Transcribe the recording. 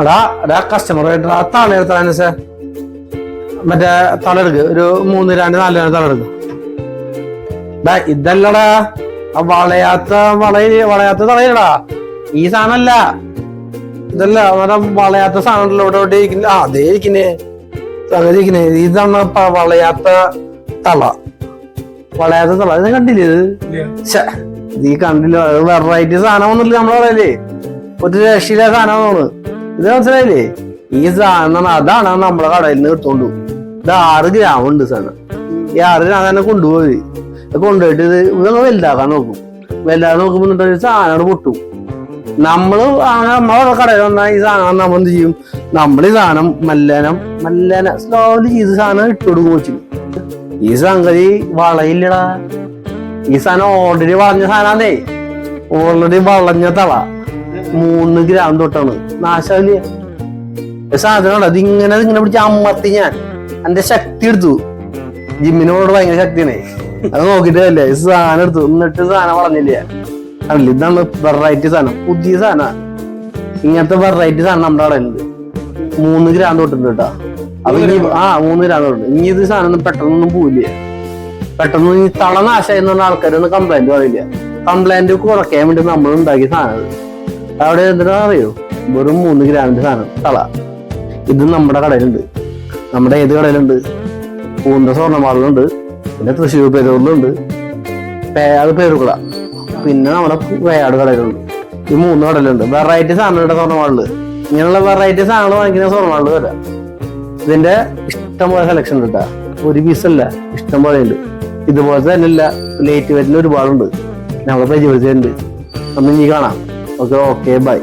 എടാ കസ്റ്റമർ ആ തളയെടുത്താണ് സാർ മറ്റേ തളെടുക്ക് ഒരു 3 2 4 തളെടുക്ക്. ഇതല്ലടാ വളയാത്ത തളയടാ ഈ സാധനല്ല ഇതല്ല വളയാത്ത സാധനം ഇവിടെ ഇരിക്കുന്ന അതേ ഇരിക്കുന്നേ സംഗതി ഇരിക്കുന്നേ ഇതാണ് വളയാത്ത തള ഇത് കണ്ടില്ലേ ഇത് ഈ കണ്ടില്ല വെറൈറ്റി സാധനമൊന്നുമില്ല നമ്മളെ പറയല്ലേ ഒരു രക്ഷയിലെ സാധനമാണ് ഇത് മനസ്സിലായില്ലേ ഈ സാധനം അതാണ് നമ്മളെ കടയിൽ നിന്ന് എടുത്തോണ്ടു ഇത് 6 ഗ്രാം ഉണ്ട് സാധനം ഈ 6 ഗ്രാം തന്നെ കൊണ്ടുപോയി കൊണ്ടുപോയിട്ട് ഇത് വലുതാക്കാൻ നോക്കും വലുതാക്കാൻ നോക്കുമ്പോ സാധനം പൊട്ടും നമ്മളെ കടയിൽ വന്നാൽ ഈ സാധനം നമ്മൾ എന്ത് ചെയ്യും നമ്മൾ ഈ സാധനം മല്ലന സ്ലോലി ചെയ്ത് സാധനം ഇട്ടുകൊടുക്കും വെച്ചു ഈ സംഗതി വളയില്ലടാ ഈ സാധനം ഓൾറെഡി വളഞ്ഞ സാധനേ ഓൾറെഡി വളഞ്ഞ തള 3 ഗ്രാം തൊട്ടാണ് നാശാവില്ല സാധനം അതിങ്ങനെ പിടിച്ച് അമ്മത്തി ഞാൻ എന്റെ ശക്തി എടുത്തു ജിമ്മിനോട് ഭയങ്കര ശക്തിയാണേ അത് നോക്കിട്ടല്ലേ ഈ സാധനം എടുത്തു എന്നിട്ട് സാധനം വളഞ്ഞില്ല അല്ല ഇതാണ് വെറൈറ്റി സാധനം പുതിയ സാധന ഇങ്ങനത്തെ വെറൈറ്റി സാധനം നമ്മുടെ കടയിലുണ്ട് 3 ഗ്രാം തൊട്ടുണ്ട് കേട്ടാ അപ്പൊ 3 ഗ്രാം തൊട്ടുണ്ട് ഇനി ഇത് സാധനം പെട്ടെന്നൊന്നും പോവില്ല പെട്ടെന്ന് ഈ തള നാശമായി പറഞ്ഞ ആൾക്കാരൊന്നും കംപ്ലൈന്റ് പറയില്ല കംപ്ലൈന്റ് കുറയ്ക്കാൻ വേണ്ടി നമ്മൾ ഉണ്ടാക്കിയ സാധനം അവിടെ എന്തിനാ അറിയോ വെറും 3 ഗ്രാമിന്റെ സാധനം തള ഇത് നമ്മുടെ കടയിലുണ്ട് നമ്മുടെ ഏത് കടയിലുണ്ട് പൂന്ത സ്വർണ്ണമാളിലുണ്ട് പിന്നെ തൃശ്ശൂർ പേരൂരിലുണ്ട് അത് പേരുകുള പിന്നെ നമ്മുടെ വയനാട് കടയിലുണ്ട് ഈ 3 കടയിലുണ്ട് വെറൈറ്റി സാധനങ്ങളുടെ സ്വർണ്ണമാളില് ഇങ്ങനെയുള്ള വെറൈറ്റി സാധനങ്ങൾ വാങ്ങിക്കുന്ന സ്വർണ്ണമാളില് വരാം ഇതിന്റെ ഇഷ്ടംപോലെ സെലക്ഷൻ ഉണ്ട് കേട്ടാ ഒരു പീസല്ല ഇഷ്ടം പോലെ ഉണ്ട് ഇതുപോലത്തെ തന്നെ ഇല്ല ലേറ്റ് വരുന്ന ഒരുപാടുണ്ട് നമ്മളെ പരിചയപ്പെടുത്തിയിട്ടുണ്ട് നമ്മൾ ഇനി കാണാം ഓക്കെ ബൈ.